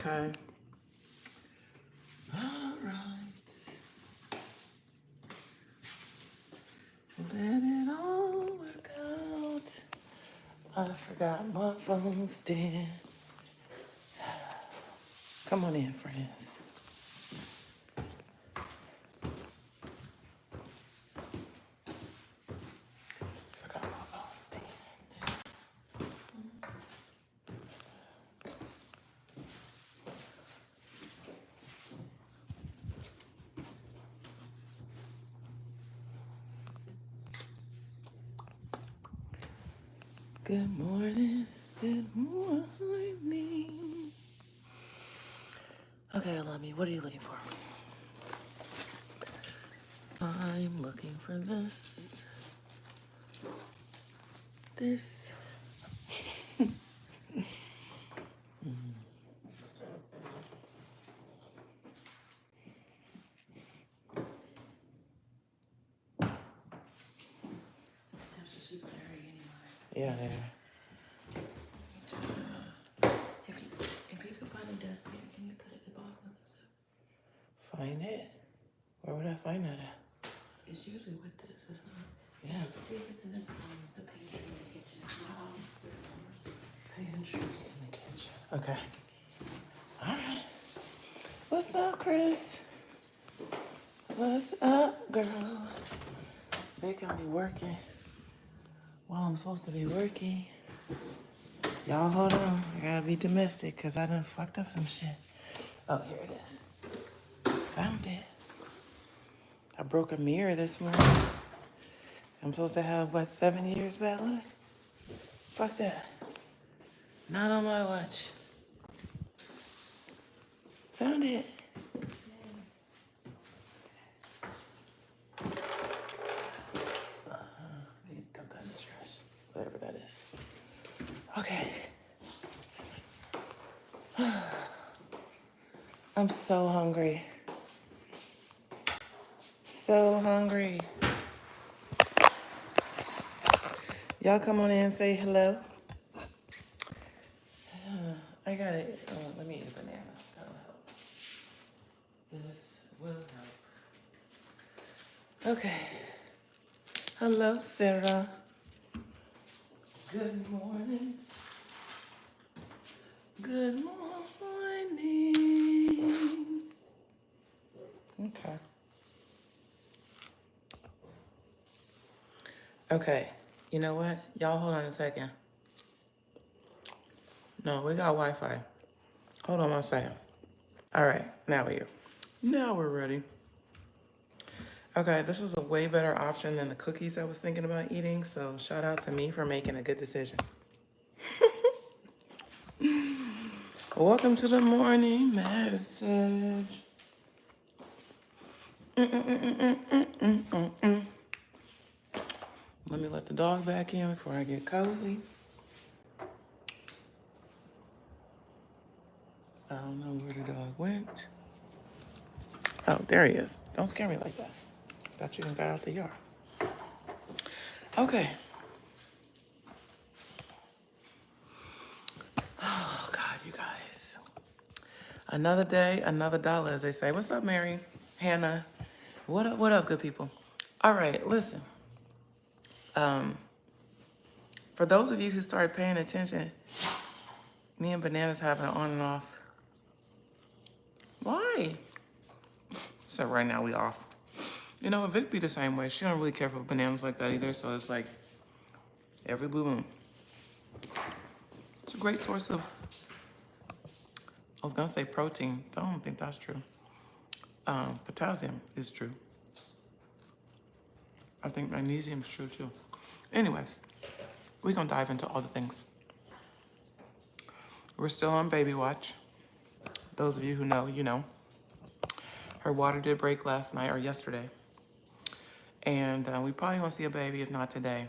Okay. All right. Let it all work out. I forgot my phone stand. Come on in, friends. Forgot my phone stand. Good morning. Good morning. Okay, Allah-mi, what are you looking for? I'm looking for this. This. Yeah, they are. If you could find a desk pen, can you put it at the bottom of the stuff? Find it? Where would I find that at? It's usually with this, isn't it? Yeah. See if it's in the pantry in the kitchen. Pantry in the kitchen. Okay. All right. What's up, Chris? What's up, girl? They got me working while I'm supposed to be working. Y'all hold on. I gotta be domestic because I done fucked up some shit. Oh, here it is. Found it. I broke a mirror this morning. I'm supposed to have, what, 7 years bad luck? Fuck that. Not on my watch. Found it. Let me dump that in the trash. Whatever that is. Okay. I'm so hungry. So hungry. Y'all come on in and say hello. I got it. Oh, let me eat a banana. That'll help. This will help. Okay. Hello, Sarah. Good morning. Good morning. Okay. Okay. You know what? Y'all hold on a second. No, we got Wi-Fi. Hold on one second. All right. Now we're ready. Okay, this is a way better option than the cookies I was thinking about eating, so shout out to me for making a good decision. Welcome to the morning message. Let me let the dog back in before I get cozy. I don't know where the dog went. Oh, there he is. Don't scare me like that. Thought you got out the yard. Okay. Oh, God, you guys. Another day, another dollar, as they say. What's up, Mary? Hannah? What up, good people? All right, listen. For those of you who started paying attention, me and Bananas having an on and off. Why? So right now we off. You know, Vic be the same way. She don't really care for Bananas like that either, so it's like every blue moon. It's a great source of, I was gonna say protein. I don't think that's true. Potassium is true. I think magnesium is true too. Anyways, we're gonna dive into all the things. We're still on baby watch. Those of you who know, you know. Her water did break last night or yesterday. And we probably won't see a baby, if not today,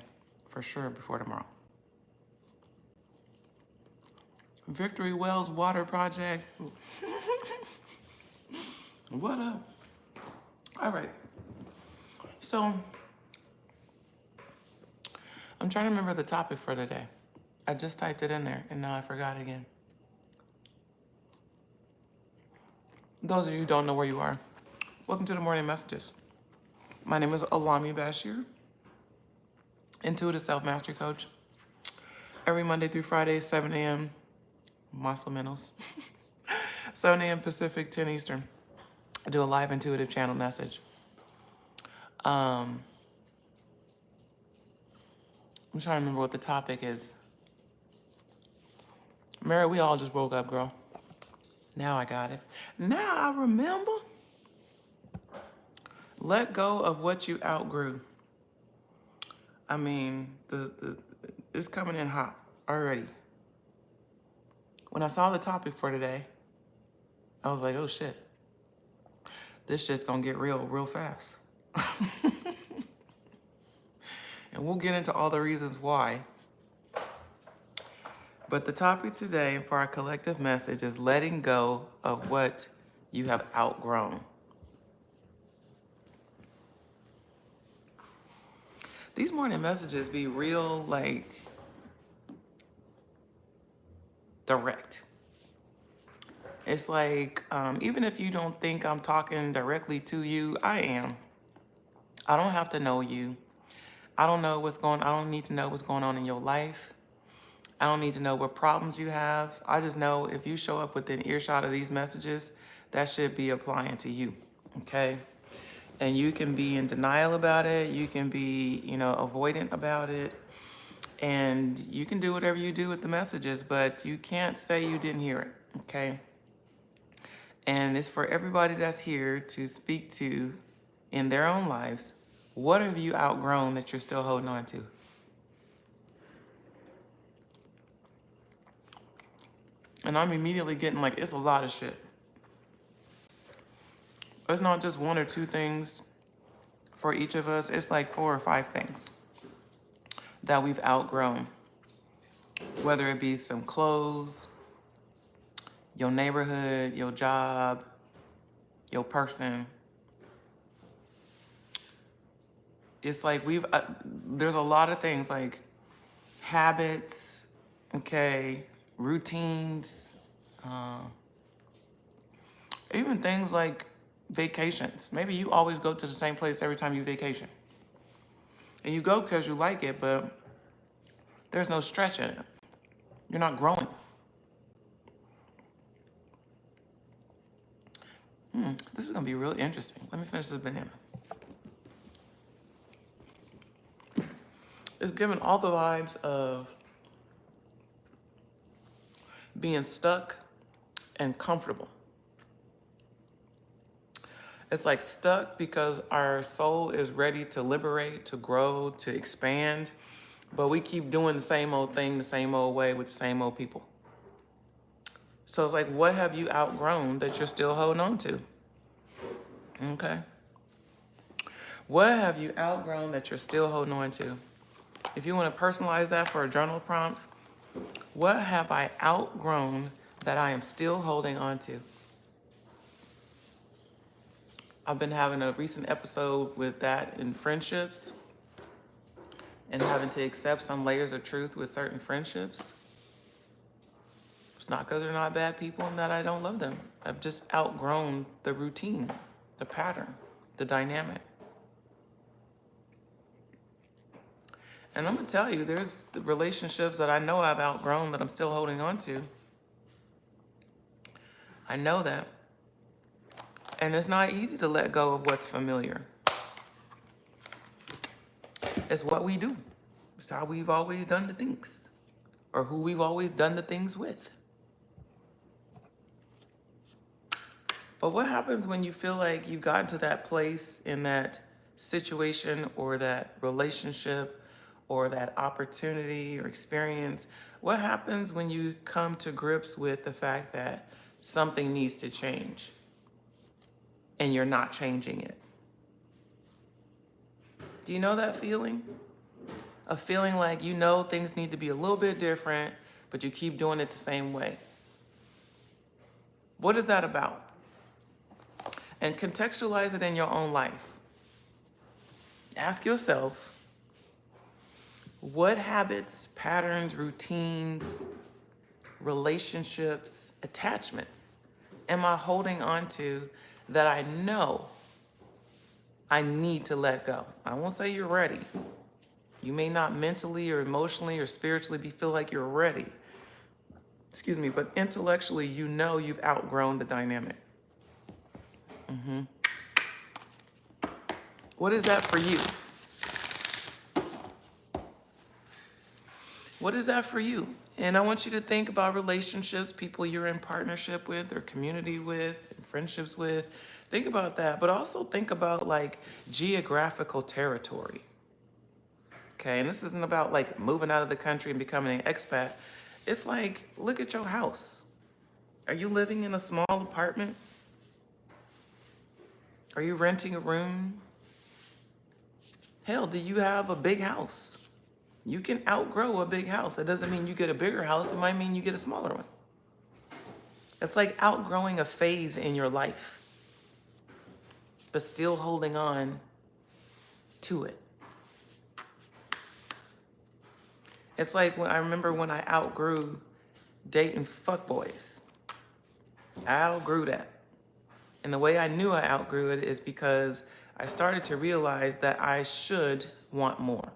for sure before tomorrow. Victory Wells Water Project. What up? All right. So, I'm trying to remember the topic for today. I just typed it in there, and now I forgot again. Those of you who don't know where you are, welcome to the Morning Messages. My name is Allah-mi Basheer, Intuitive Self-Mastery Coach. Every Monday through Friday, 7 a.m. Más o menos. 7 a.m. Pacific, 10 Eastern. I do a live intuitive channel message. I'm trying to remember what the topic is. Mary, we all just woke up, girl. Now I got it. Now I remember. Let go of what you outgrew. I mean, it's coming in hot already. When I saw the topic for today, I was like, oh shit. This shit's gonna get real fast. And we'll get into all the reasons why. But the topic today for our collective message is letting go of what you have outgrown. These morning messages be real, like, direct. It's like, even if you don't think I'm talking directly to you, I am. I don't have to know you. I don't need to know what's going on in your life. I don't need to know what problems you have. I just know if you show up within earshot of these messages, that should be applying to you, okay? And you can be in denial about it. You can be, avoidant about it. And you can do whatever you do with the messages, but you can't say you didn't hear it, okay? And it's for everybody that's here to speak to in their own lives. What have you outgrown that you're still holding on to? And I'm immediately getting like, it's a lot of shit. It's not just one or two things for each of us. It's like 4 or 5 things that we've outgrown. Whether it be some clothes, your neighborhood, your job, your person. It's like there's a lot of things like habits, okay, routines, even things like vacations. Maybe you always go to the same place every time you vacation. And you go because you like it, but there's no stretch in it. You're not growing. This is going to be really interesting. Let me finish this banana. It's giving all the vibes of being stuck and comfortable. It's like stuck because our soul is ready to liberate, to grow, to expand, but we keep doing the same old thing, the same old way with the same old people. So it's like, what have you outgrown that you're still holding on to? Okay. What have you outgrown that you're still holding on to? If you want to personalize that for a journal prompt, what have I outgrown that I am still holding on to? I've been having a recent episode with that in friendships and having to accept some layers of truth with certain friendships. It's not because they're not bad people and that I don't love them. I've just outgrown the routine, the pattern, the dynamic. And I'm going to tell you, there's the relationships that I know I've outgrown that I'm still holding on to. I know that. And it's not easy to let go of what's familiar. It's what we do. It's how we've always done the things, or who we've always done the things with. But what happens when you feel like you've gotten to that place in that situation or that relationship or that opportunity or experience? What happens when you come to grips with the fact that something needs to change and you're not changing it? Do you know that feeling? A feeling like you know things need to be a little bit different, but you keep doing it the same way. What is that about? And contextualize it in your own life. Ask yourself, what habits, patterns, routines, relationships, attachments am I holding on to that I know I need to let go? I won't say you're ready. You may not mentally or emotionally or spiritually feel like you're ready. Excuse me, but intellectually, you know you've outgrown the dynamic. What is that for you? What is that for you? And I want you to think about relationships, people you're in partnership with or community with, and friendships with. Think about that, but also think about like geographical territory. Okay, and this isn't about like moving out of the country and becoming an expat. It's like, look at your house. Are you living in a small apartment? Are you renting a room? Hell, do you have a big house? You can outgrow a big house. That doesn't mean you get a bigger house. It might mean you get a smaller one. It's like outgrowing a phase in your life, but still holding on to it. It's like when I remember when I outgrew dating fuckboys. I outgrew that. And the way I knew I outgrew it is because I started to realize that I should want more.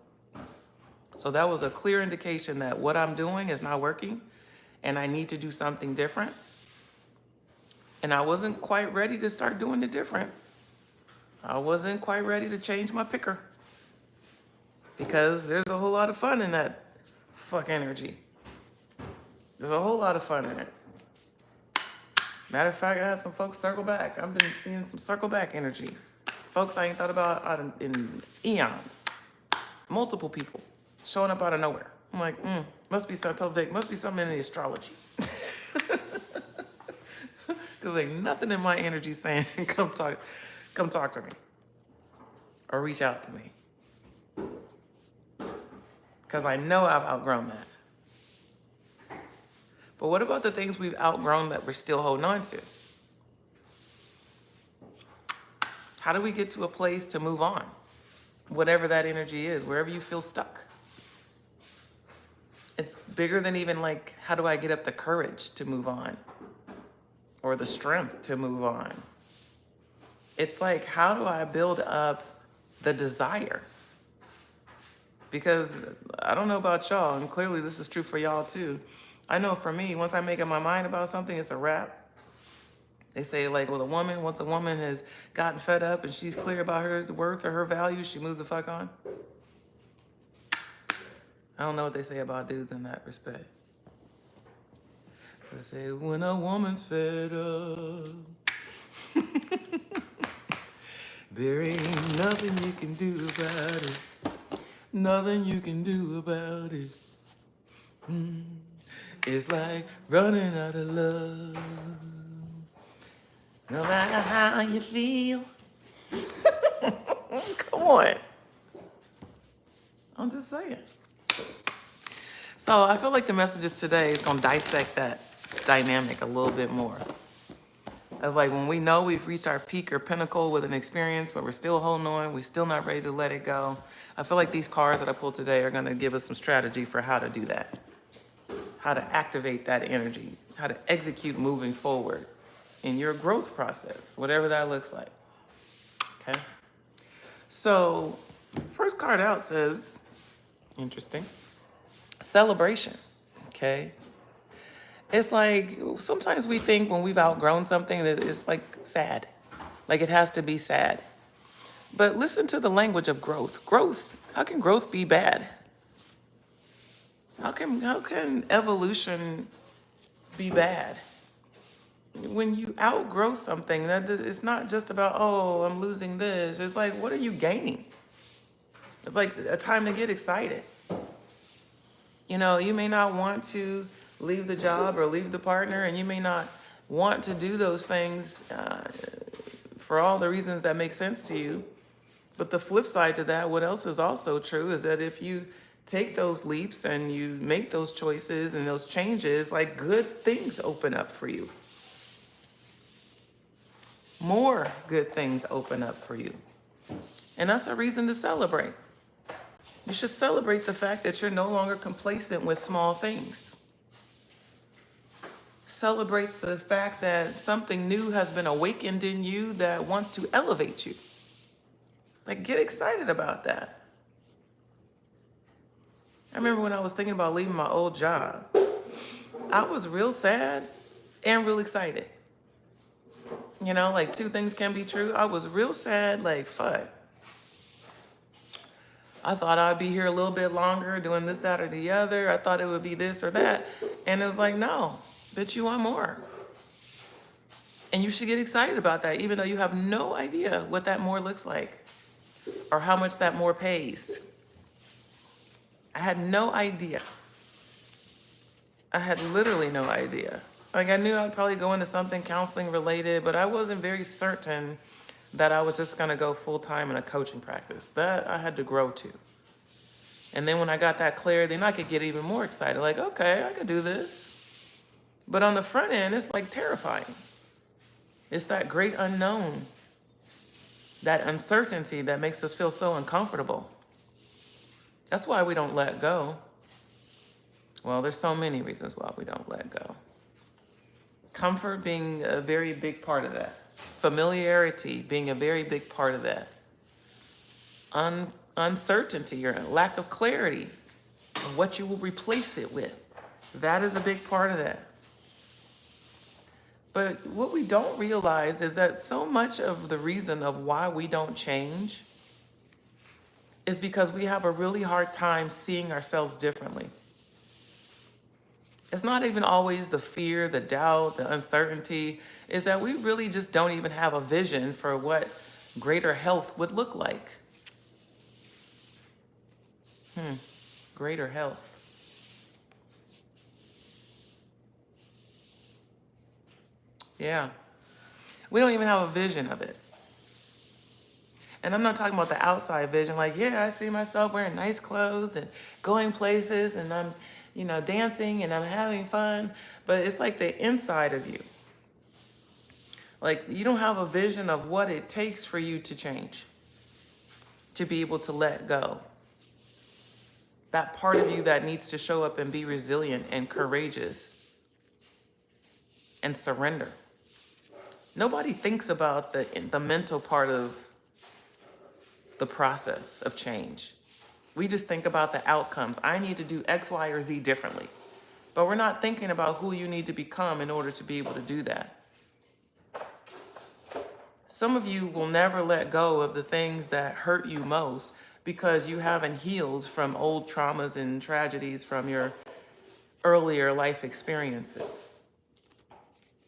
So that was a clear indication that what I'm doing is not working and I need to do something different. And I wasn't quite ready to start doing it different. I wasn't quite ready to change my picker because there's a whole lot of fun in that fuck energy. There's a whole lot of fun in it. Matter of fact, I had some folks circle back. I've been seeing some circle back energy. Folks I ain't thought about in eons. Multiple people showing up out of nowhere. I'm like, must be something. Must be something in the astrology. Because ain't nothing in my energy saying, come talk to me. Or reach out to me. Because I know I've outgrown that. But what about the things we've outgrown that we're still holding on to? How do we get to a place to move on? Whatever that energy is, wherever you feel stuck. It's bigger than even like, how do I get up the courage to move on? Or the strength to move on? It's like, how do I build up the desire? Because I don't know about y'all, and clearly this is true for y'all too. I know for me, once I make up my mind about something, it's a wrap. They say like with a woman, once a woman has gotten fed up and she's clear about her worth or her value, she moves the fuck on. I don't know what they say about dudes in that respect. They say when a woman's fed up, there ain't nothing you can do about it. Nothing you can do about it. It's like running out of love. No matter how you feel. Come on. I'm just saying. So I feel like the messages today is going to dissect that dynamic a little bit more. Of like when we know we've reached our peak or pinnacle with an experience, but we're still holding on, we're still not ready to let it go. I feel like these cards that I pulled today are going to give us some strategy for how to do that. How to activate that energy, how to execute moving forward in your growth process, whatever that looks like. Okay. So first card out says, interesting, celebration. Okay. It's like sometimes we think when we've outgrown something that it's like sad, like it has to be sad. But listen to the language of growth. Growth, how can growth be bad? How can evolution be bad? When you outgrow something, that it's not just about, oh, I'm losing this. It's like, what are you gaining? It's like a time to get excited. You know, you may not want to leave the job or leave the partner, and you may not want to do those things for all the reasons that make sense to you. But the flip side to that, what else is also true, is that if you take those leaps and you make those choices and those changes, like good things open up for you. More good things open up for you. And that's a reason to celebrate. You should celebrate the fact that you're no longer complacent with small things. Celebrate the fact that something new has been awakened in you that wants to elevate you. Like, get excited about that. I remember when I was thinking about leaving my old job, I was real sad and real excited. You know, like two things can be true. I was real sad, like, fuck. I thought I'd be here a little bit longer doing this, that, or the other. I thought it would be this or that. And it was like, no, bitch, you want more. And you should get excited about that, even though you have no idea what that more looks like or how much that more pays. I had no idea. I had literally no idea. Like, I knew I'd probably go into something counseling related, but I wasn't very certain that I was just gonna go full time in a coaching practice. That I had to grow to. And then when I got that clear, then I could get even more excited. Like, okay, I could do this. But on the front end, it's like terrifying. It's that great unknown, that uncertainty that makes us feel so uncomfortable. That's why we don't let go. Well, there's so many reasons why we don't let go. Comfort being a very big part of that. Familiarity being a very big part of that. Uncertainty or lack of clarity of what you will replace it with. That is a big part of that. But what we don't realize is that so much of the reason of why we don't change is because we have a really hard time seeing ourselves differently. It's not even always the fear, the doubt, the uncertainty. Is that we really just don't even have a vision for what greater health would look like. Greater health. Yeah. We don't even have a vision of it. And I'm not talking about the outside vision, like, yeah, I see myself wearing nice clothes and going places and I'm, dancing and I'm having fun. But it's like the inside of you. Like, you don't have a vision of what it takes for you to change, to be able to let go. That part of you that needs to show up and be resilient and courageous and surrender. Nobody thinks about the mental part of the process of change. We just think about the outcomes. I need to do X, Y, or Z differently. But we're not thinking about who you need to become in order to be able to do that. Some of you will never let go of the things that hurt you most because you haven't healed from old traumas and tragedies from your earlier life experiences.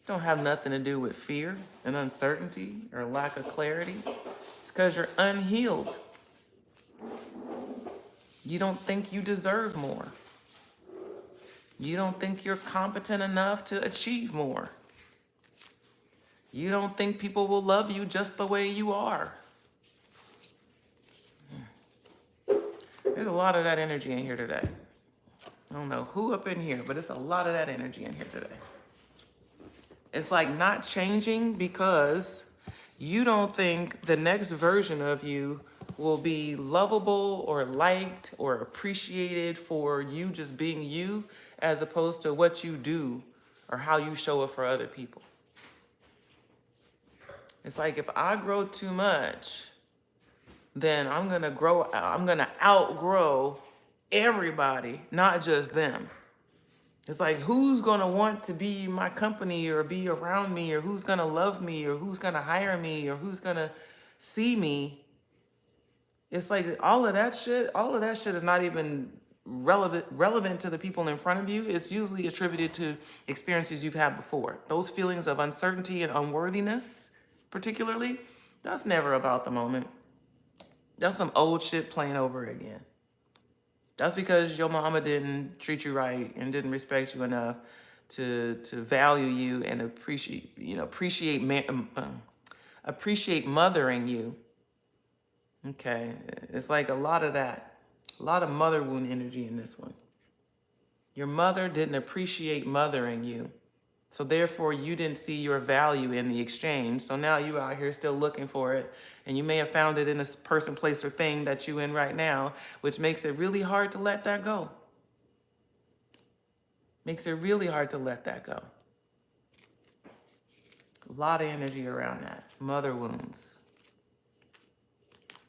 Don't have nothing to do with fear and uncertainty or lack of clarity. It's because you're unhealed. You don't think you deserve more. You don't think you're competent enough to achieve more. You don't think people will love you just the way you are. There's a lot of that energy in here today. I don't know who up in here, but it's a lot of that energy in here today. It's like not changing because you don't think the next version of you will be lovable or liked or appreciated for you just being you as opposed to what you do or how you show up for other people. It's like if I grow too much, then I'm gonna outgrow everybody, not just them. It's like, who's gonna want to be my company or be around me, or who's gonna love me, or who's gonna hire me, or who's gonna see me? It's like all of that shit is not even relevant to the people in front of you. It's usually attributed to experiences you've had before. Those feelings of uncertainty and unworthiness, particularly, that's never about the moment. That's some old shit playing over again. That's because your mama didn't treat you right and didn't respect you enough to value you and appreciate mothering you. Okay, it's like a lot of that, a lot of mother wound energy in this one. Your mother didn't appreciate mothering you, so therefore you didn't see your value in the exchange. So now you out here still looking for it, and you may have found it in this person, place, or thing that you in right now, which makes it really hard to let that go. Makes it really hard to let that go. A lot of energy around that. Mother wounds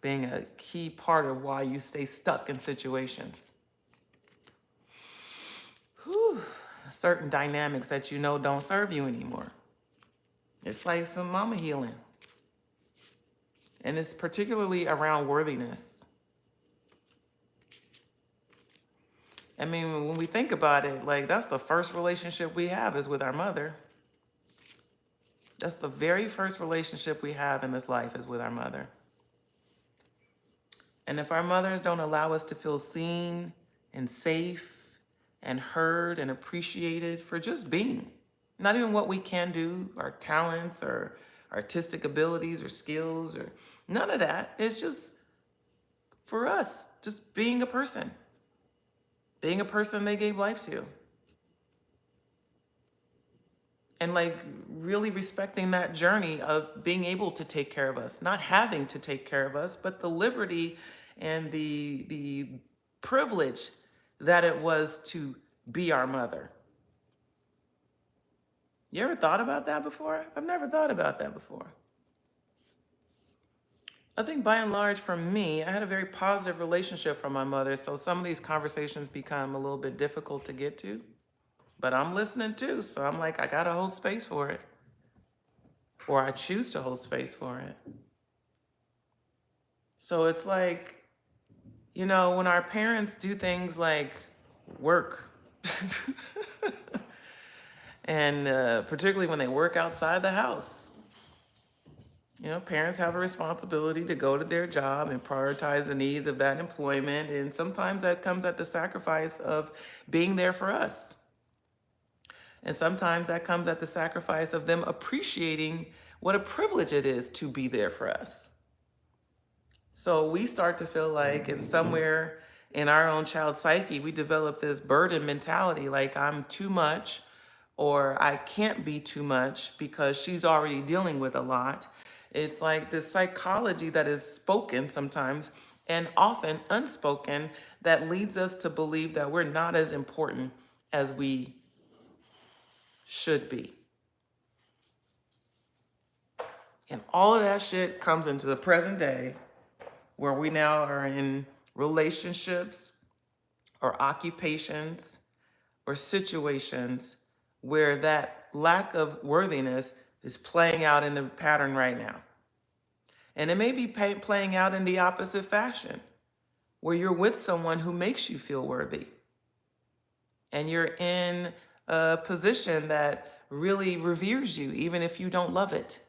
being a key part of why you stay stuck in situations. Whew. Certain dynamics that you know don't serve you anymore. It's like some mama healing. And it's particularly around worthiness. I mean, when we think about it, like that's the first relationship we have is with our mother. That's the very first relationship we have in this life is with our mother. And if our mothers don't allow us to feel seen and safe and heard and appreciated for just being, not even what we can do, our talents or artistic abilities or skills or none of that. It's just for us, just being a person they gave life to. And like really respecting that journey of being able to take care of us, not having to take care of us, but the liberty and the privilege that it was to be our mother. You ever thought about that before? I've never thought about that before. I think by and large for me, I had a very positive relationship from my mother, so some of these conversations become a little bit difficult to get to. But I'm listening too, so I'm like, I gotta hold space for it. Or I choose to hold space for it. So it's like, you know, when our parents do things like work, and particularly when they work outside the house, you know, parents have a responsibility to go to their job and prioritize the needs of that employment. And sometimes that comes at the sacrifice of being there for us. And sometimes that comes at the sacrifice of them appreciating what a privilege it is to be there for us. So we start to feel like, and somewhere in our own child psyche, we develop this burden mentality, like I'm too much, or I can't be too much because she's already dealing with a lot. It's like this psychology that is spoken sometimes and often unspoken that leads us to believe that we're not as important as we should be. And all of that shit comes into the present day where we now are in relationships or occupations or situations where that lack of worthiness is playing out in the pattern right now. And it may be playing out in the opposite fashion, where you're with someone who makes you feel worthy. And you're in a position that really reveres you, even if you don't love it.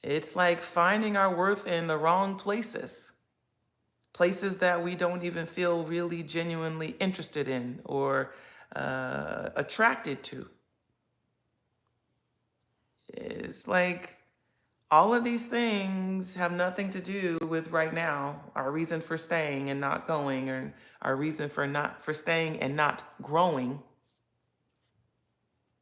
It's like finding our worth in the wrong places. Places that we don't even feel really genuinely interested in or attracted to. It's like all of these things have nothing to do with right now, our reason for staying and not going, or our reason for staying and not growing.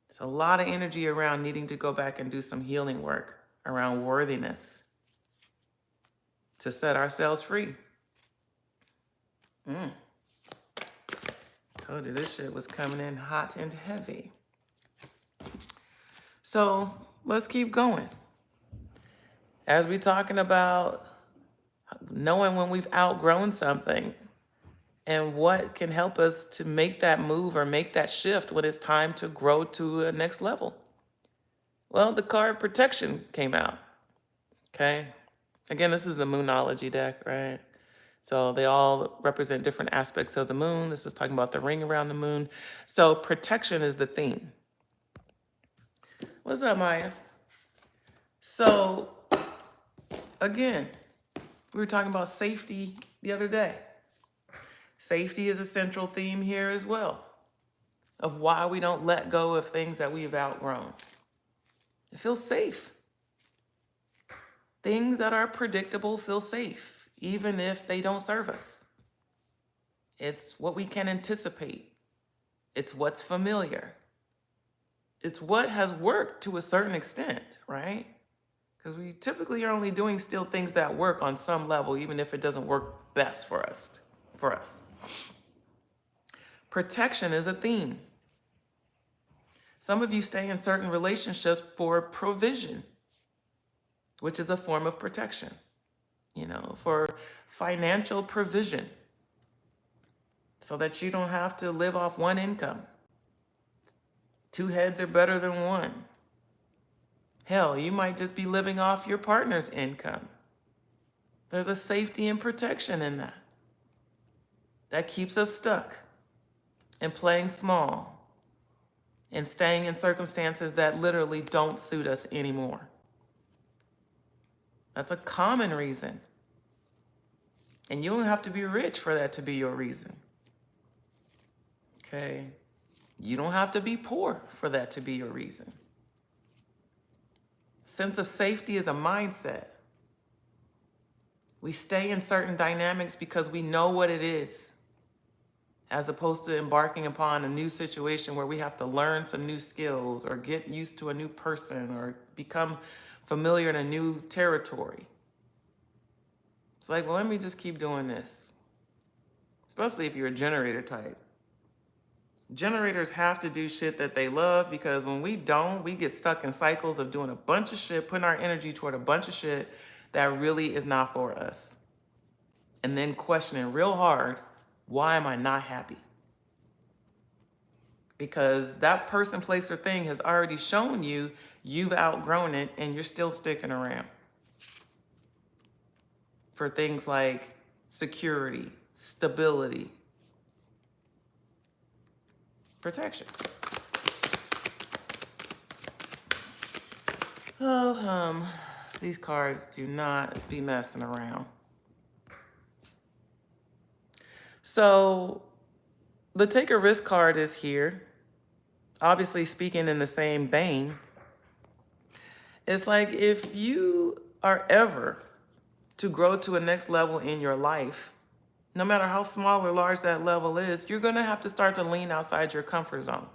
It's a lot of energy around needing to go back and do some healing work around worthiness to set ourselves free. Told you this shit was coming in hot and heavy. So let's keep going. As we're talking about knowing when we've outgrown something and what can help us to make that move or make that shift when it's time to grow to a next level. Well, the card protection came out. Okay. Again, this is the Moonology deck, right? So they all represent different aspects of the moon. This is talking about the ring around the moon. So protection is the theme. What's up, Maya? So again, we were talking about safety the other day. Safety is a central theme here as well, of why we don't let go of things that we've outgrown. It feels safe. Things that are predictable feel safe, even if they don't serve us. It's what we can anticipate. It's what's familiar. It's what has worked to a certain extent, right? Because we typically are only doing still things that work on some level, even if it doesn't work best for us. Protection is a theme. Some of you stay in certain relationships for provision, which is a form of protection, for financial provision, so that you don't have to live off one income. Two heads are better than one. Hell, you might just be living off your partner's income. There's a safety and protection in that. That keeps us stuck and playing small and staying in circumstances that literally don't suit us anymore. That's a common reason. And you don't have to be rich for that to be your reason. Okay? You don't have to be poor for that to be your reason. Sense of safety is a mindset. We stay in certain dynamics because we know what it is, as opposed to embarking upon a new situation where we have to learn some new skills or get used to a new person or become familiar in a new territory. It's like, well, let me just keep doing this. Especially if you're a generator type. Generators have to do shit that they love, because when we don't, we get stuck in cycles of doing a bunch of shit, putting our energy toward a bunch of shit that really is not for us. And then questioning real hard, why am I not happy? Because that person, place, or thing has already shown you you've outgrown it and you're still sticking around. For things like security, stability, protection. Oh, these cards do not be messing around. So the take a risk card is here. Obviously, speaking in the same vein, it's like if you are ever to grow to a next level in your life, no matter how small or large that level is, you're going to have to start to lean outside your comfort zone.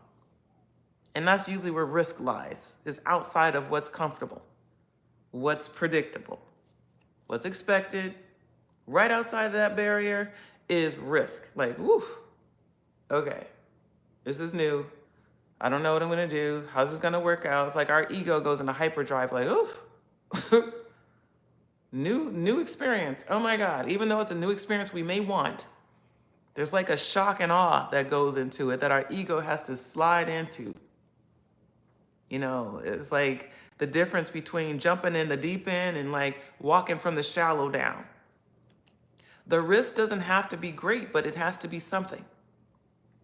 And that's usually where risk lies, is outside of what's comfortable, what's predictable, what's expected. Right outside of that barrier is risk. Like, whew, okay, this is new. I don't know what I'm going to do. How's this going to work out? It's like our ego goes into hyperdrive, like, oh, new experience. Oh my God. Even though it's a new experience we may want, there's like a shock and awe that goes into it that our ego has to slide into. It's like the difference between jumping in the deep end and like walking from the shallow down. The risk doesn't have to be great, but it has to be something.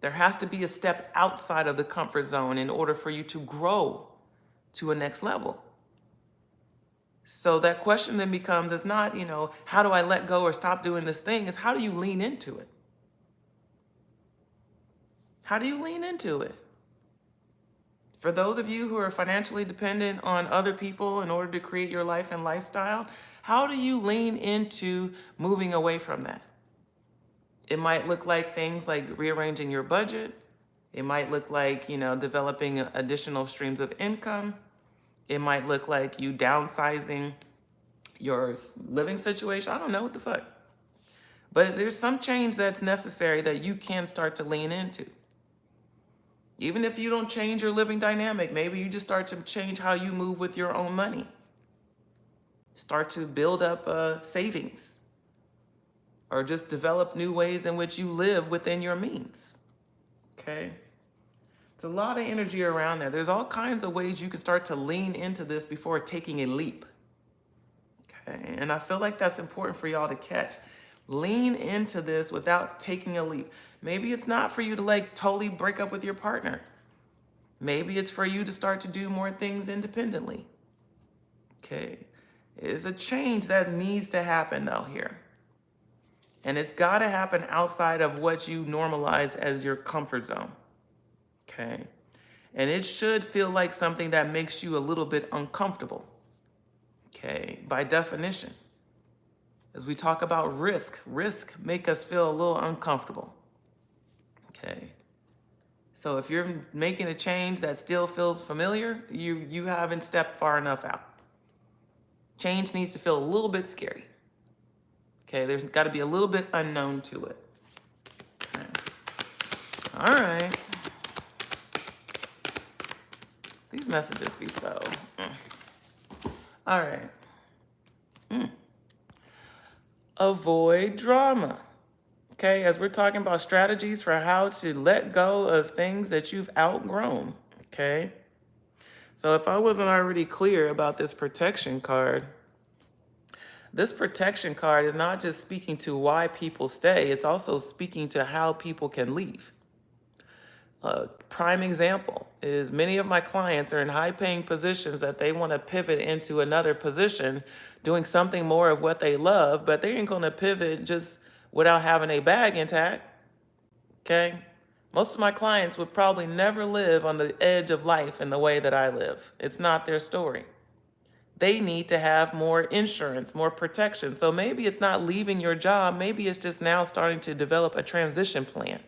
There has to be a step outside of the comfort zone in order for you to grow to a next level. So that question then becomes, it's not, how do I let go or stop doing this thing? It's how do you lean into it? How do you lean into it? For those of you who are financially dependent on other people in order to create your life and lifestyle, how do you lean into moving away from that? It might look like things like rearranging your budget. It might look like, developing additional streams of income. It might look like you downsizing your living situation. I don't know what the fuck. But there's some change that's necessary that you can start to lean into. Even if you don't change your living dynamic, maybe you just start to change how you move with your own money. Start to build up savings. Or just develop new ways in which you live within your means. Okay? It's a lot of energy around there. There's all kinds of ways you can start to lean into this before taking a leap. Okay? And I feel like that's important for y'all to catch. Lean into this without taking a leap. Maybe it's not for you to like totally break up with your partner. Maybe it's for you to start to do more things independently. Okay? It's a change that needs to happen though here. And it's got to happen outside of what you normalize as your comfort zone. Okay? And it should feel like something that makes you a little bit uncomfortable. Okay? By definition. As we talk about risk make us feel a little uncomfortable. Okay? So if you're making a change that still feels familiar, you haven't stepped far enough out. Change needs to feel a little bit scary. Okay, there's got to be a little bit unknown to it. Okay. All right. These messages be so. All right. Avoid drama. Okay, as we're talking about strategies for how to let go of things that you've outgrown. Okay. So if I wasn't already clear about this protection card, this protection card is not just speaking to why people stay, it's also speaking to how people can leave. A prime example is many of my clients are in high paying positions that they want to pivot into another position, doing something more of what they love, but they ain't going to pivot just without having a bag intact. Okay? Most of my clients would probably never live on the edge of life in the way that I live. It's not their story. They need to have more insurance, more protection. So maybe it's not leaving your job. Maybe it's just now starting to develop a transition plan.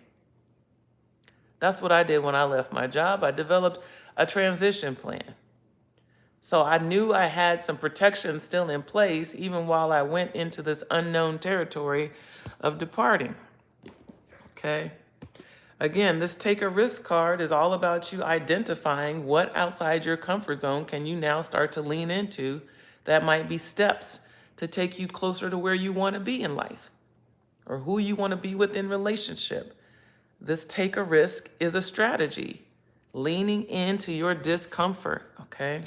That's what I did when I left my job. I developed a transition plan. So I knew I had some protection still in place, even while I went into this unknown territory of departing. Okay. Again, this take a risk card is all about you identifying what outside your comfort zone can you now start to lean into that might be steps to take you closer to where you want to be in life or who you want to be with in relationship. This take a risk is a strategy, leaning into your discomfort, okay?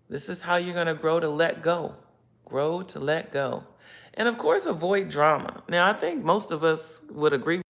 This is how you're going to grow to let go. Grow to let go. And of course, avoid drama. Now, I think most of us would agree.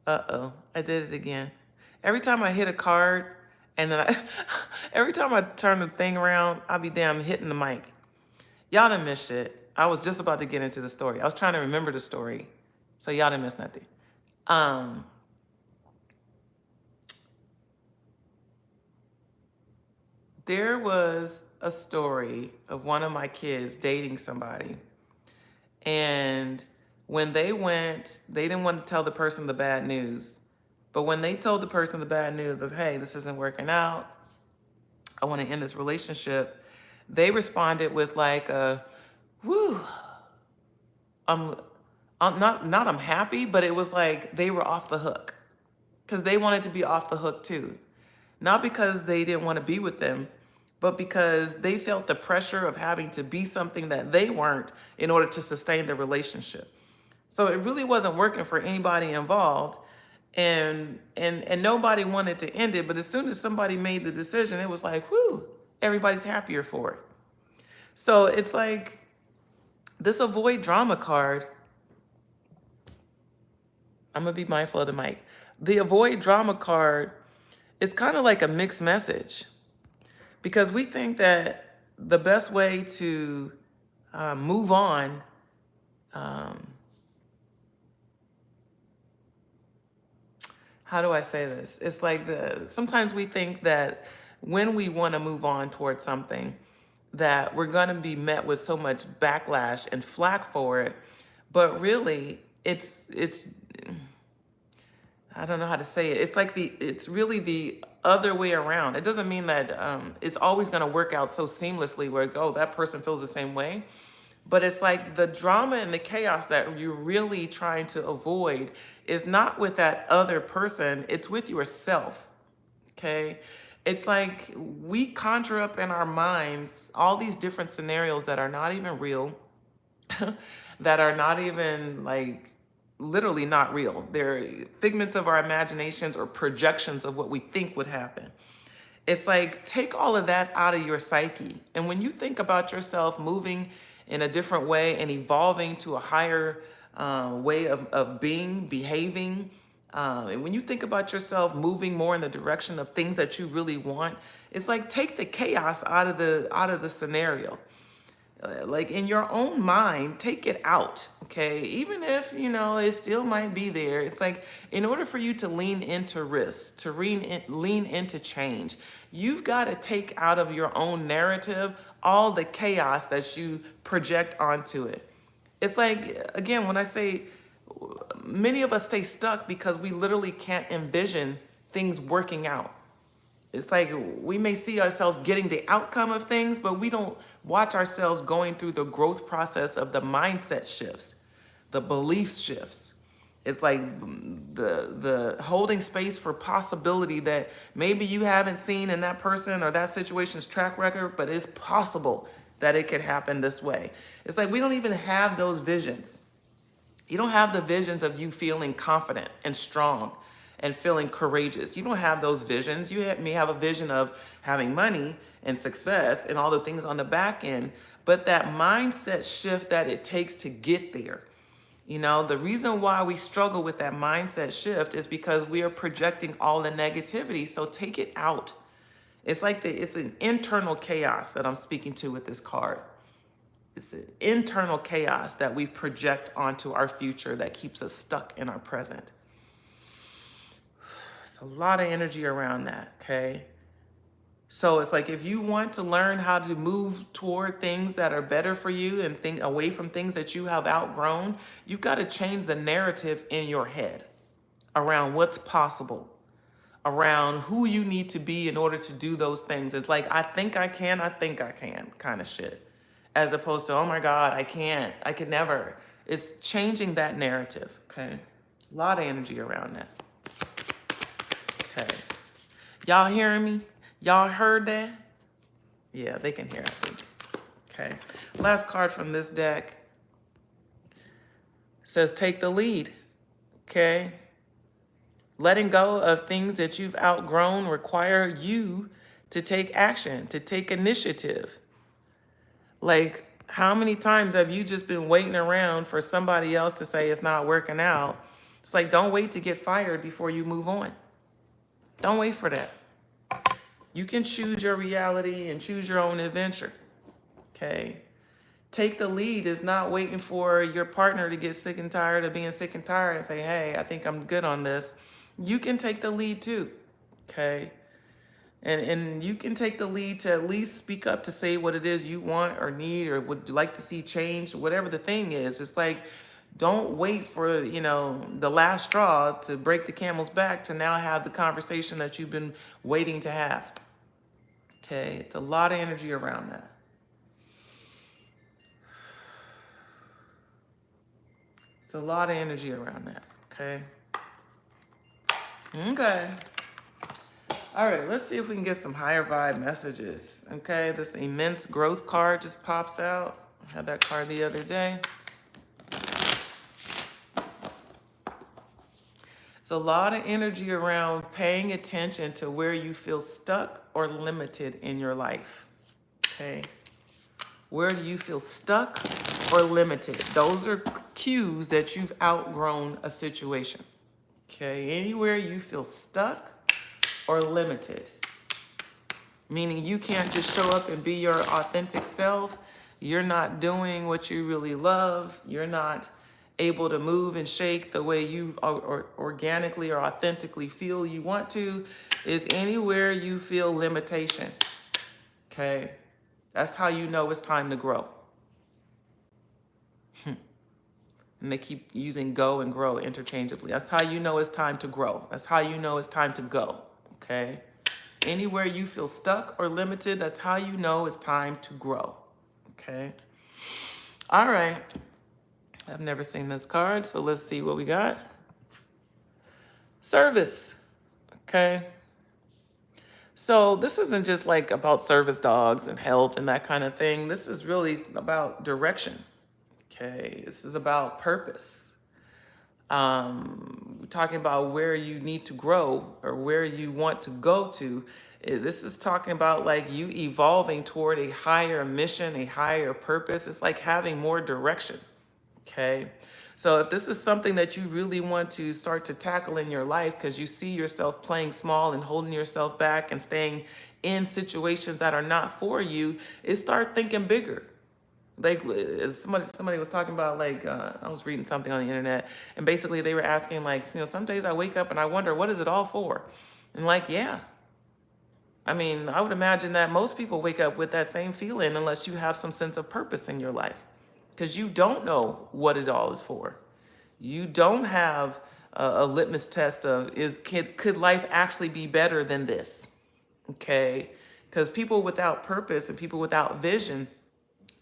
Uh-oh, I did it again. Every time I hit a card, and then every time I turn the thing around, I'll be damn hitting the mic. Y'all done missed shit. I was just about to get into the story. I was trying to remember the story, so y'all didn't miss nothing. There was a story of one of my kids dating somebody, and when they went, they didn't want to tell the person the bad news. But when they told the person the bad news of, hey, this isn't working out, I want to end this relationship, they responded with like a, whew, I'm not I'm happy, but it was like they were off the hook because they wanted to be off the hook too. Not because they didn't want to be with them, but because they felt the pressure of having to be something that they weren't in order to sustain the relationship. So it really wasn't working for anybody involved, and nobody wanted to end it. But as soon as somebody made the decision, it was like, whew, everybody's happier for it. So it's like This avoid drama card, I'm going to be mindful of the mic. The avoid drama card is kind of like a mixed message, because we think that the best way to move on, how do I say this? It's like sometimes we think that when we want to move on towards something, that we're going to be met with so much backlash and flack for it. But really, it's I don't know how to say it. It's like it's really the other way around. It doesn't mean that it's always going to work out so seamlessly where, oh, that person feels the same way. But it's like the drama and the chaos that you're really trying to avoid is not with that other person, it's with yourself. Okay? It's like we conjure up in our minds all these different scenarios that are not even real, that are not even like literally not real. They're figments of our imaginations or projections of what we think would happen. It's like, take all of that out of your psyche. And when you think about yourself moving in a different way and evolving to a higher way of being, behaving, and when you think about yourself moving more in the direction of things that you really want, it's like, take the chaos out of the scenario. Like in your own mind, take it out, okay? Even if, it still might be there. It's like, in order for you to lean into risk, to lean into change, you've got to take out of your own narrative all the chaos that you project onto it. It's like, again, when I say many of us stay stuck because we literally can't envision things working out. It's like we may see ourselves getting the outcome of things, but we don't watch ourselves going through the growth process of the mindset shifts, the belief shifts. It's like the holding space for possibility that maybe you haven't seen in that person or that situation's track record, but it's possible that it could happen this way. It's like we don't even have those visions. You don't have the visions of you feeling confident and strong and feeling courageous. You don't have those visions. You may have a vision of having money and success and all the things on the back end, but that mindset shift that it takes to get there. The reason why we struggle with that mindset shift is because we are projecting all the negativity. So take it out. It's like it's an internal chaos that I'm speaking to with this card. It's an internal chaos that we project onto our future that keeps us stuck in our present. A lot of energy around that, okay? So it's like, if you want to learn how to move toward things that are better for you and think away from things that you have outgrown, you've got to change the narrative in your head around what's possible, around who you need to be in order to do those things. It's like, I think I can kind of shit. As opposed to, oh my God, I can't, I could never. It's changing that narrative, okay? A lot of energy around that. Okay. Y'all hearing me? Y'all heard that? Yeah, they can hear, I think. Okay. Last card from this deck says, take the lead. Okay. Letting go of things that you've outgrown require you to take action, to take initiative. Like, how many times have you just been waiting around for somebody else to say it's not working out? It's like, don't wait to get fired before you move on. Don't wait for that. You can choose your reality and choose your own adventure, okay? Take the lead is not waiting for your partner to get sick and tired of being sick and tired and say, hey, I think I'm good on this. You can take the lead too, okay? And you can take the lead to at least speak up to say what it is you want or need or would like to see change, whatever the thing is. It's like, don't wait for, the last straw to break the camel's back to now have the conversation that you've been waiting to have. Okay, it's a lot of energy around that. It's a lot of energy around that, okay? Okay. All right, let's see if we can get some higher vibe messages, okay? This immense growth card just pops out. I had that card the other day. It's a lot of energy around paying attention to where you feel stuck or limited in your life, okay? Where do you feel stuck or limited? Those are cues that you've outgrown a situation. Okay, anywhere you feel stuck or limited, meaning you can't just show up and be your authentic self. You're not doing what you really love. You're not able to move and shake the way you or organically or authentically feel you want to, is anywhere you feel limitation. Okay, that's how you know it's time to grow. And they keep using go and grow interchangeably. That's how you know it's time to grow. That's how you know it's time to go. Okay, anywhere you feel stuck or limited, that's how you know it's time to grow. Okay, all right. I've never seen this card, so let's see what we got. Service. Okay, so this isn't just like about service dogs and health and that kind of thing. This is really about direction. Okay, this is about purpose. Talking about where you need to grow or where you want to go to. This is talking about like you evolving toward a higher mission, a higher purpose. It's like having more direction. Okay, so if this is something that you really want to start to tackle in your life because you see yourself playing small and holding yourself back and staying in situations that are not for you, is start thinking bigger. Like somebody was talking about, like, I was reading something on the internet, and basically they were asking, like, some days I wake up and I wonder, what is it all for? And like, yeah, I mean, I would imagine that most people wake up with that same feeling unless you have some sense of purpose in your life, because you don't know what it all is for. You don't have a litmus test of could life actually be better than this? Okay, because people without purpose and people without vision,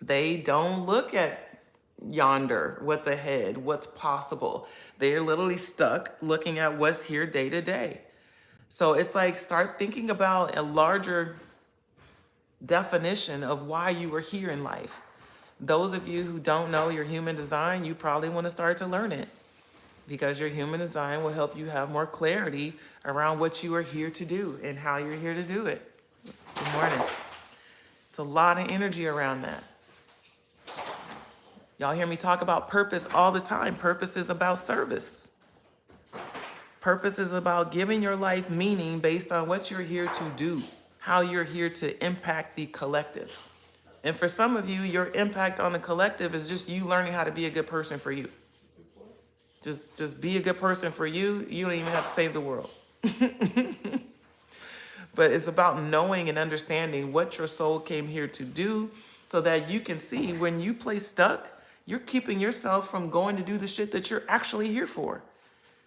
they don't look at yonder, what's ahead, what's possible. They're literally stuck looking at what's here day to day. So it's like, start thinking about a larger definition of why you are here in life. Those of you who don't know your human design, you probably want to start to learn it, because your human design will help you have more clarity around what you are here to do and how you're here to do it. Good morning. It's a lot of energy around that. Y'all hear me talk about purpose all the time. Purpose is about service. Purpose is about giving your life meaning based on what you're here to do, how you're here to impact the collective. And for some of you, your impact on the collective is just you learning how to be a good person for you. Just be a good person for you. You don't even have to save the world. But it's about knowing and understanding what your soul came here to do, so that you can see when you play stuck, you're keeping yourself from going to do the shit that you're actually here for.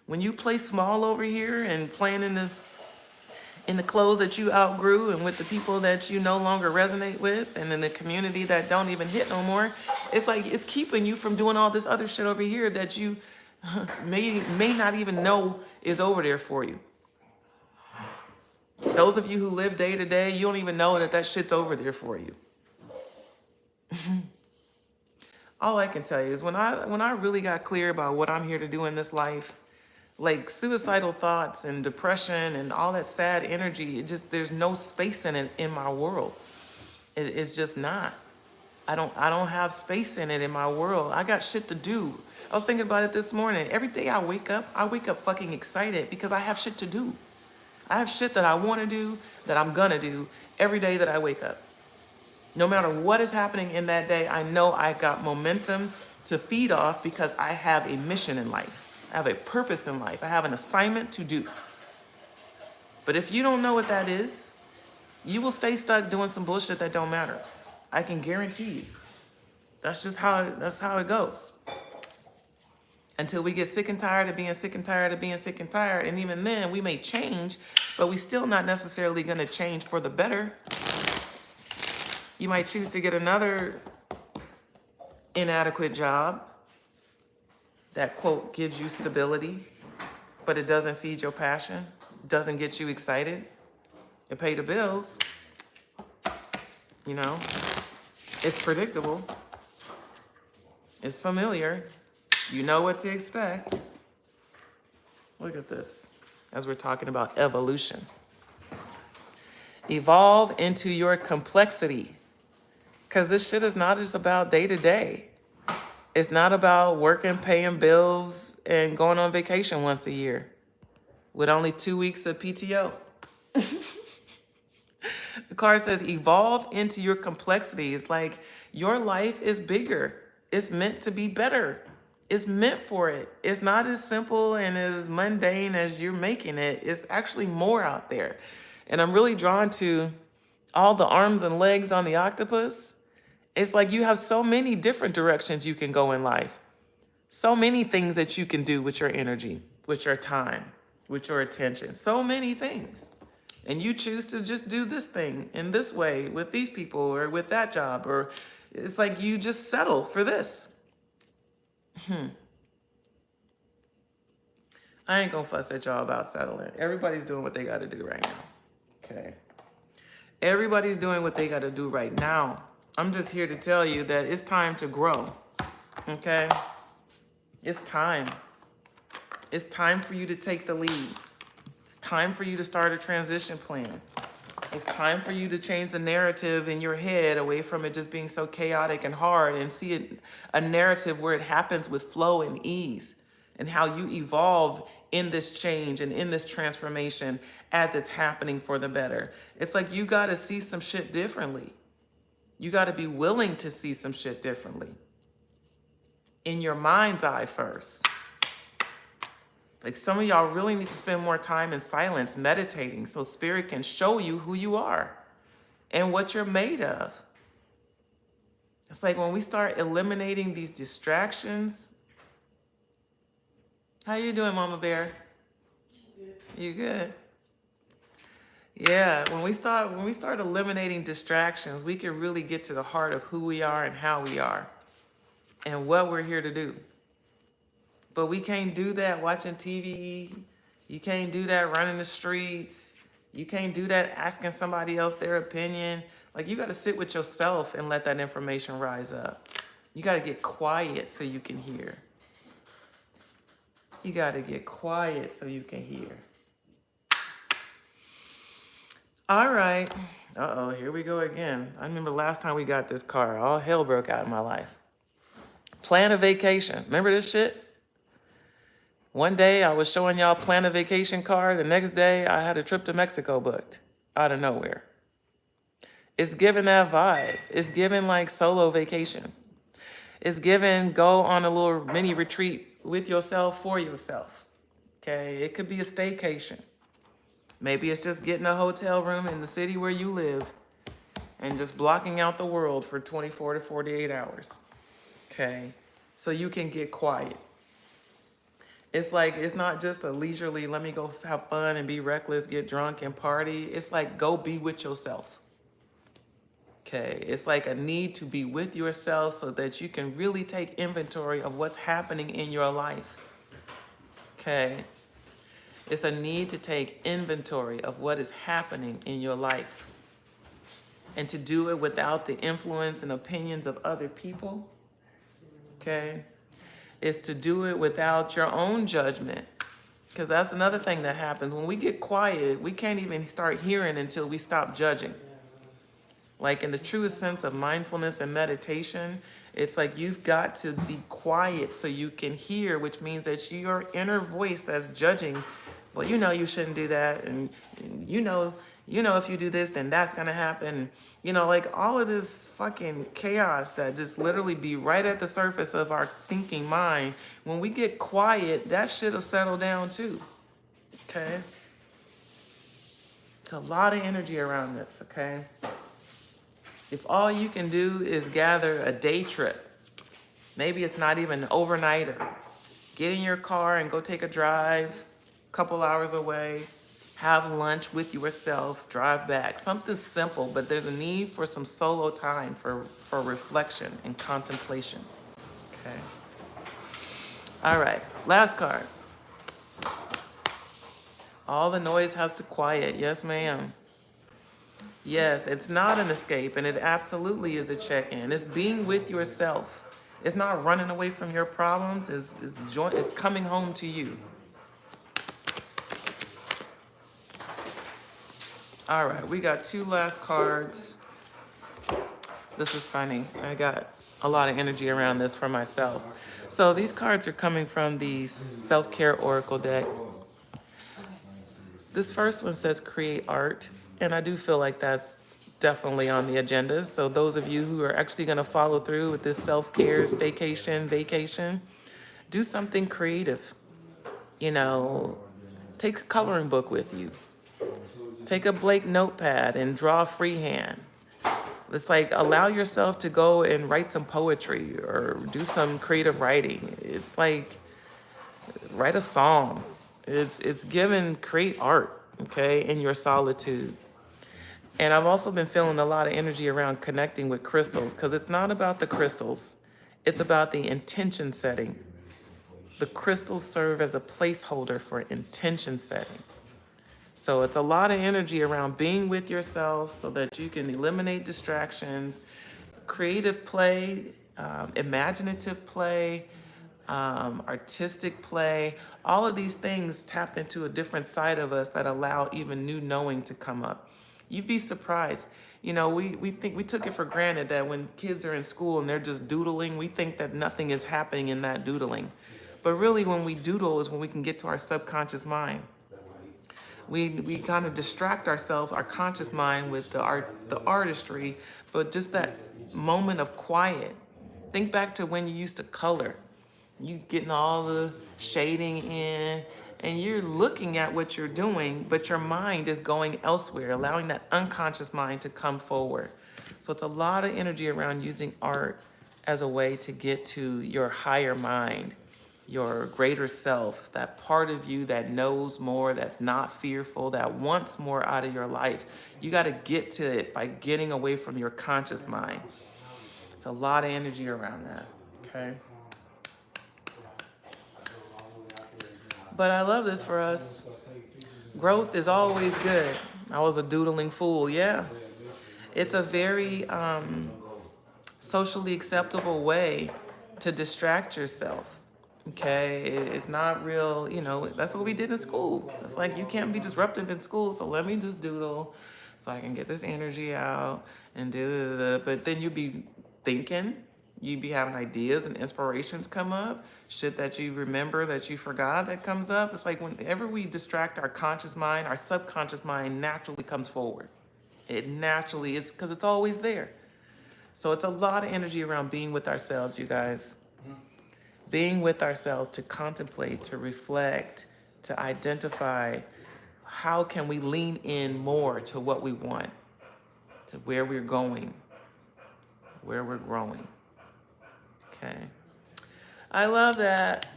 When you play small over here and playing in the clothes that you outgrew and with the people that you no longer resonate with and in the community that don't even hit no more, it's like it's keeping you from doing all this other shit over here that you may not even know is over there for you. Those of you who live day to day, you don't even know that shit's over there for you. All I can tell you is when I really got clear about what I'm here to do in this life, like suicidal thoughts and depression and all that sad energy, there's no space in it in my world. It's just not. I don't have space in it in my world. I got shit to do. I was thinking about it this morning. Every day I wake up fucking excited because I have shit to do. I have shit that I want to do, that I'm gonna do every day that I wake up. No matter what is happening in that day, I know I got momentum to feed off because I have a mission in life. I have a purpose in life. I have an assignment to do. But if you don't know what that is, you will stay stuck doing some bullshit that don't matter. I can guarantee you. That's how it goes. Until we get sick and tired of being sick and tired of being sick and tired. And even then, we may change, but we still not necessarily going to change for the better. You might choose to get another inadequate job that, quote, gives you stability, but it doesn't feed your passion, doesn't get you excited. It pay the bills, you know. It's predictable. It's familiar. You know what to expect. Look at this, as we're talking about evolution. Evolve into your complexity. Because this shit is not just about day to day. It's not about working, paying bills, and going on vacation once a year with only 2 weeks of PTO. The card says, evolve into your complexity. It's like your life is bigger. It's meant to be better. It's meant for it. It's not as simple and as mundane as you're making it. It's actually more out there. And I'm really drawn to all the arms and legs on the octopus. It's like you have so many different directions you can go in life. So many things that you can do with your energy, with your time, with your attention. So many things. And you choose to just do this thing in this way with these people or with that job, or it's like you just settle for this. I ain't gonna fuss at y'all about settling. Everybody's doing what they gotta do right now. Okay. Everybody's doing what they gotta do right now. I'm just here to tell you that it's time to grow. Okay? It's time. It's time for you to take the lead. It's time for you to start a transition plan. It's time for you to change the narrative in your head away from it just being so chaotic and hard, and see it, a narrative where it happens with flow and ease, and how you evolve in this change and in this transformation as it's happening for the better. It's like you got to see some shit differently. You got to be willing to see some shit differently. In your mind's eye first. Like some of y'all really need to spend more time in silence, meditating, so spirit can show you who you are and what you're made of. It's like when we start eliminating these distractions. How you doing, Mama Bear? You good? Yeah, when we start eliminating distractions, we can really get to the heart of who we are and how we are and what we're here to do. But we can't do that watching TV. You can't do that running the streets. You can't do that asking somebody else their opinion. Like, you got to sit with yourself and let that information rise up. You got to get quiet so you can hear. You got to get quiet so you can hear. All right. Uh-oh, here we go again. I remember last time we got this card. All hell broke out in my life. Plan a vacation. Remember this shit? One day I was showing y'all plan a vacation card. The next day I had a trip to Mexico booked out of nowhere. It's giving that vibe. It's giving like solo vacation. It's giving go on a little mini retreat with yourself for yourself. Okay, it could be a staycation. Maybe it's just getting a hotel room in the city where you live and just blocking out the world for 24 to 48 hours. Okay, so you can get quiet. It's like, it's not just a leisurely, let me go have fun and be reckless, get drunk and party. It's like, go be with yourself. Okay, it's like a need to be with yourself so that you can really take inventory of what's happening in your life. Okay, it's a need to take inventory of what is happening in your life and to do it without the influence and opinions of other people. Okay. Is to do it without your own judgment. Because that's another thing that happens. When we get quiet, we can't even start hearing until we stop judging. Like in the truest sense of mindfulness and meditation, it's like you've got to be quiet so you can hear, which means that your inner voice that's judging, well, you know you shouldn't do that. And you know if you do this, then that's going to happen. You know, like all of this fucking chaos that just literally be right at the surface of our thinking mind. When we get quiet, that shit'll settle down too. Okay? It's a lot of energy around this, okay? If all you can do is gather a day trip, maybe it's not even an overnighter. Get in your car and go take a drive, a couple hours away. Have lunch with yourself, drive back. Something simple, but there's a need for some solo time for reflection and contemplation. Okay. All right, last card. All the noise has to quiet. Yes, ma'am. Yes, it's not an escape, and it absolutely is a check-in. It's being with yourself. It's not running away from your problems. It's coming home to you. All right, we got two last cards. This is funny. I got a lot of energy around this for myself. So these cards are coming from the Self-Care Oracle deck. This first one says create art, and I do feel like that's definitely on the agenda. So those of you who are actually going to follow through with this self-care staycation, vacation, do something creative. You know, take a coloring book with you. Take a blank notepad and draw freehand. It's like allow yourself to go and write some poetry or do some creative writing. It's like write a song. It's given create art, okay, in your solitude. And I've also been feeling a lot of energy around connecting with crystals because it's not about the crystals. It's about the intention setting. The crystals serve as a placeholder for intention setting. So it's a lot of energy around being with yourself so that you can eliminate distractions, creative play, imaginative play, artistic play. All of these things tap into a different side of us that allow even new knowing to come up. You'd be surprised. You know, we think we took it for granted that when kids are in school and they're just doodling, we think that nothing is happening in that doodling. But really when we doodle is when we can get to our subconscious mind. We kind of distract ourselves, our conscious mind with the artistry, but just that moment of quiet. Think back to when you used to color. You getting all the shading in, and you're looking at what you're doing, but your mind is going elsewhere, allowing that unconscious mind to come forward. So it's a lot of energy around using art as a way to get to your higher mind, your greater self, that part of you that knows more, that's not fearful, that wants more out of your life. You got to get to it by getting away from your conscious mind. It's a lot of energy around that, okay? But I love this for us. Growth is always good. I was a doodling fool, yeah. It's a very socially acceptable way to distract yourself. Okay, it's not real, you know, that's what we did in school. It's like you can't be disruptive in school, so let me just doodle so I can get this energy out and do. But then you'd be thinking, you'd be having ideas and inspirations come up, shit that you remember that you forgot that comes up. It's like whenever we distract our conscious mind, our subconscious mind naturally comes forward. It naturally is because it's always there. So it's a lot of energy around being with ourselves, you guys. Being with ourselves to contemplate, to reflect, to identify how can we lean in more to what we want, to where we're going, where we're growing. Okay. I love that.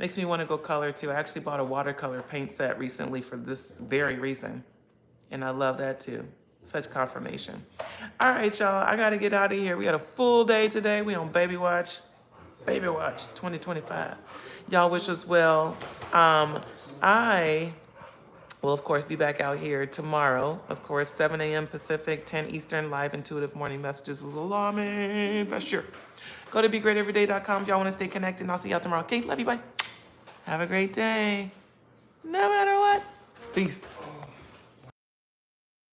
Makes me want to go color too. I actually bought a watercolor paint set recently for this very reason. And I love that too. Such confirmation. All right, y'all. I got to get out of here. We had a full day today. We on Baby Watch. Baby Watch 2025. Y'all wish us well. I will, of course, be back out here tomorrow. Of course, 7 a.m. Pacific, 10 Eastern, live intuitive morning messages with Allah-mi Basheer. Go to BeGreatEveryday.com if y'all want to stay connected, and I'll see y'all tomorrow. Okay, love you, bye. Have a great day. No matter what. Peace.